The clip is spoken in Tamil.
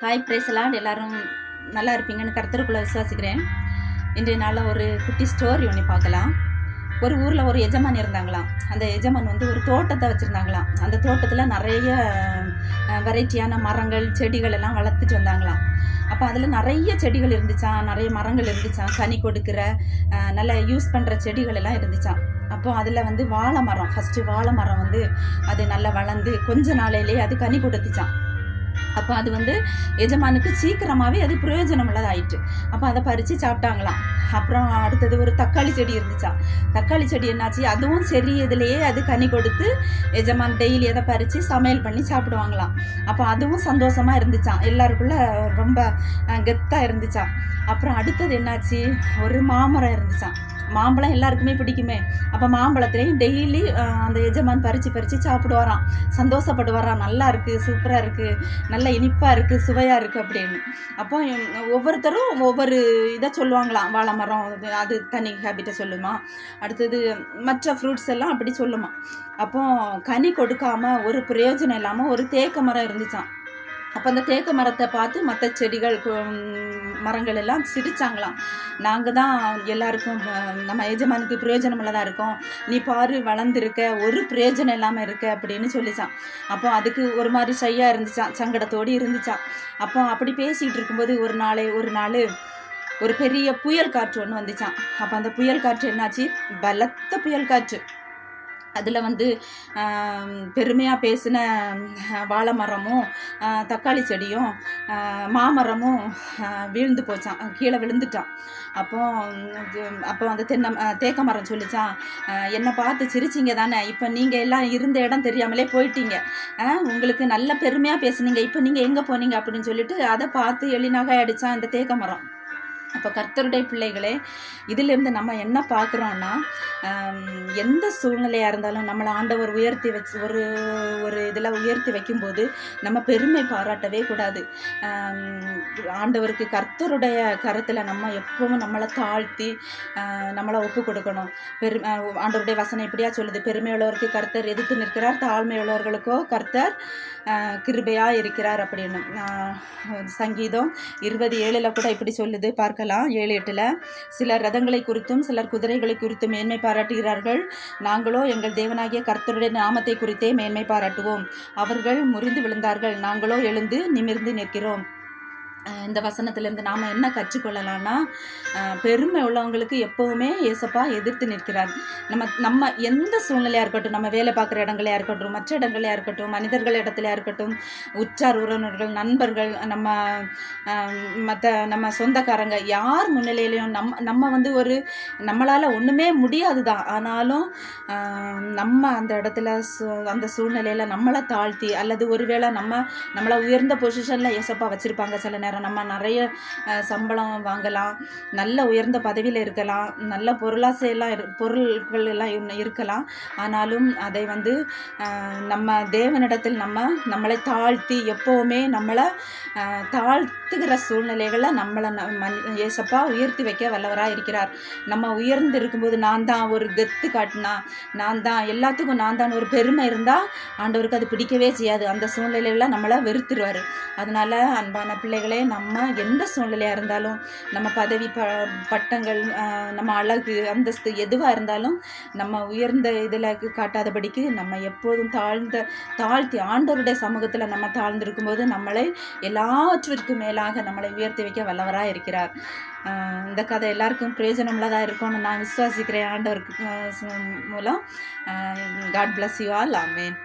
ஹாய் பிரேசலாட் எல்லாரும் நல்லா இருப்பீங்கன்னு கர்த்தருக்குள்ளே விசுவாசிக்கிறேன். இன்றைய நாளில் ஒரு குட்டி ஸ்டோரி ஒன்று பார்க்கலாம். ஒரு ஊரில் ஒரு எஜமான் இருந்தாங்களாம். அந்த எஜமான் வந்து ஒரு தோட்டத்தை வச்சுருந்தாங்களாம். அந்த தோட்டத்தில் நிறைய வெரைட்டியான மரங்கள் செடிகள் எல்லாம் வளர்த்துட்டு வந்தாங்களாம். அப்போ அதில் நிறைய செடிகள் இருந்துச்சான், நிறைய மரங்கள் இருந்துச்சான், கனி கொடுக்குற நல்லா யூஸ் பண்ணுற செடிகள் எல்லாம் இருந்துச்சான். அப்போ அதில் வந்து வாழை மரம், ஃபஸ்ட்டு வாழை மரம் வந்து அது நல்லா வளர்ந்து கொஞ்ச நாளையிலேயே அது கனி கொடுத்துச்சான். அப்போ அது வந்து எஜமானுக்கு சீக்கிரமாகவே அது பிரயோஜனம் உள்ளதாயிட்டு. அப்போ அதை பறித்து சாப்பிட்டாங்களாம். அப்புறம் அடுத்தது ஒரு தக்காளி செடி இருந்துச்சா. தக்காளி செடி என்னாச்சு, அதுவும் சரி இதுலேயே அது கனி கொடுத்து எஜமான் டெய்லி அதை பறித்து சமையல் பண்ணி சாப்பிடுவாங்களாம். அப்போ அதுவும் சந்தோஷமாக இருந்துச்சான், எல்லாருக்குள்ள ரொம்ப கெத்தாக இருந்துச்சான். அப்புறம் அடுத்தது என்னாச்சு, ஒரு மாமரம் இருந்துச்சான். மாம்பழம் எல்லாருக்குமே பிடிக்குமே. அப்போ மாம்பழத்துலேயும் டெய்லி அந்த எஜமான் பறித்து சாப்பிடுவாராம், சந்தோஷப்படுவாராம். நல்லா இருக்குது, சூப்பராக இருக்குது, நல்ல இனிப்பாக இருக்குது, சுவையாக இருக்குது அப்படின்னு. அப்போ ஒவ்வொருத்தரும் ஒவ்வொரு இதை சொல்லுவாங்களாம். வாழை மரம் அது தனி ஹேபிட்டை சொல்லுமா, அடுத்தது மற்ற ஃப்ரூட்ஸ் எல்லாம் அப்படி சொல்லுமா. அப்போ கனி கொடுக்காம ஒரு பிரயோஜனம் இல்லாமல் ஒரு தேக்க மரம் இருந்துச்சான். அப்போ அந்த தேக்க மரத்தை பார்த்து மற்ற செடிகள் மரங்கள் எல்லாம் சிரிச்சாங்களாம். நாங்கள் தான் எல்லாருக்கும் நம்ம எஜமானுக்கு பிரயோஜனம் உள்ளதாக இருக்கோம், நீ பாரு வளர்ந்துருக்க, ஒரு பிரயோஜனம் இல்லாமல் இருக்க அப்படின்னு சொல்லிச்சான். அப்போ அதுக்கு ஒரு மாதிரி ஷையாக இருந்துச்சான், சங்கடத்தோடு இருந்துச்சான். அப்போ அப்படி பேசிகிட்டு இருக்கும்போது ஒரு நாள் ஒரு பெரிய புயல் காற்று ஒன்று வந்துச்சான். அப்போ அந்த புயல் காற்று என்னாச்சு, பலத்த புயல் காற்று. அதில் வந்து பெருமையாக பேசின வாழை மரமும் தக்காளி செடியும் மாமரமும் வீழ்ந்து போச்சான், கீழே விழுந்துட்டான். அப்போ அந்த தேக்க மரம் சொல்லிச்சான், என்னை பார்த்து சிரிச்சிங்க தானே, இப்போ நீங்கள் எல்லாம் இருந்த இடம் தெரியாமலே போயிட்டீங்க, உங்களுக்கு நல்ல பெருமையாக பேசுனீங்க, இப்போ நீங்கள் எங்கே போனீங்க அப்படின்னு சொல்லிட்டு அதை பார்த்து எளினாக அடித்தான் இந்த தேக்க மரம். அப்போ கர்த்தருடைய பிள்ளைகளே, இதிலிருந்து நம்ம என்ன பார்க்குறோன்னா, எந்த சூழ்நிலையாக இருந்தாலும் நம்மளை ஆண்டவர் உயர்த்தி வச்சு ஒரு இதில் உயர்த்தி வைக்கும்போது நம்ம பெருமை பாராட்டவே கூடாது. ஆண்டவருக்கு கர்த்தருடைய கருத்தில் நம்ம எப்பவும் நம்மளை தாழ்த்தி நம்மளை ஒப்பு கொடுக்கணும். ஆண்டவருடைய வசனம் எப்படியா சொல்லுது, பெருமையுள்ளவருக்கு கர்த்தர் எதிர்த்து நிற்கிறார், தாழ்மையுள்ளவர்களுக்கோ கர்த்தர் கிருபையாக இருக்கிறார் அப்படின்னு. சங்கீதம் 27 கூட இப்படி சொல்லுது, பார்க்கலாம். 7:8 சிலர் ரதங்களை குறித்தும் சிலர் குதிரைகளை குறித்தும் மேன்மை பாராட்டுகிறார்கள், நாங்களோ எங்கள் தேவனாகிய கர்த்தருடைய நாமத்தை குறித்தே மேன்மை பாராட்டுவோம். அவர்கள் முறிந்து விழுந்தார்கள், நாங்களோ எழுந்து நிமிர்ந்து நிற்கிறோம். இந்த வசனத்திலேருந்து நாம் என்ன கற்றுக்கொள்ளலாம்னா, பெருமை உள்ளவங்களுக்கு எப்போவுமே ஏசப்பா எதிர்த்து நிற்கிறார். நம்ம எந்த சூழ்நிலையாக இருக்கட்டும், நம்ம வேலை பார்க்குற இடங்களையாக இருக்கட்டும், மற்ற இடங்களையாக இருக்கட்டும், மனிதர்கள் இடத்துலையாக இருக்கட்டும், உற்றார் உறவினர்கள், நண்பர்கள், நம்ம சொந்தக்காரங்க, யார் முன்னிலையிலையும் நம்ம வந்து நம்மளால் ஒன்றுமே முடியாது தான், ஆனாலும் நம்ம அந்த இடத்துல அந்த சூழ்நிலையில் நம்மளை தாழ்த்தி, அல்லது ஒருவேளை நம்மளை உயர்ந்த பொசிஷனில் ஏசப்பா வச்சுருப்பாங்க. சில நேரம் நம்ம நிறைய சம்பளம் வாங்கலாம், நல்ல உயர்ந்த பதவியில் இருக்கலாம், நல்ல பொருள்கள் எல்லாம் இருக்கலாம், ஆனாலும் அதை வந்து நம்ம தேவனிடத்தில் நம்மளை தாழ்த்தி எப்போவுமே நம்மளை தாழ்த்துகிற சூழ்நிலைகளை நம்மளை ஏசப்பா உயர்த்தி வைக்க வல்லவராக இருக்கிறார். நம்ம உயர்ந்து இருக்கும்போது நான் தான் ஒரு கெத்து காட்டினா, நான் தான் எல்லாத்துக்கும் நான் தான் ஒரு பெருமை இருந்தால் ஆண்டவருக்கு அது பிடிக்கவே செய்யாது. அந்த சூழ்நிலையில் நம்மளை வெறுத்துருவார். அதனால் அன்பான பிள்ளைகளே, நம்ம எந்த சூழ்நிலையாக இருந்தாலும், நம்ம பதவி பட்டங்கள், நம்ம அழகு அந்தஸ்து எதுவாக இருந்தாலும் நம்ம உயர்ந்த இதில் காட்டாதபடிக்கு நம்ம எப்போதும் தாழ்த்தி ஆண்டவருடைய சமூகத்தில் நம்ம தாழ்ந்திருக்கும்போது நம்மளை எல்லாவற்றிற்கும் மேலாக நம்மளை உயர்த்தி வைக்க வல்லவராக இருக்கிறார். இந்த கதை எல்லாருக்கும் பிரயோஜனமுள்ளதாக இருக்கும்னு நான் விசுவாசிக்கிறேன். ஆண்டவருக்கு மூலம். God bless you all. Amen.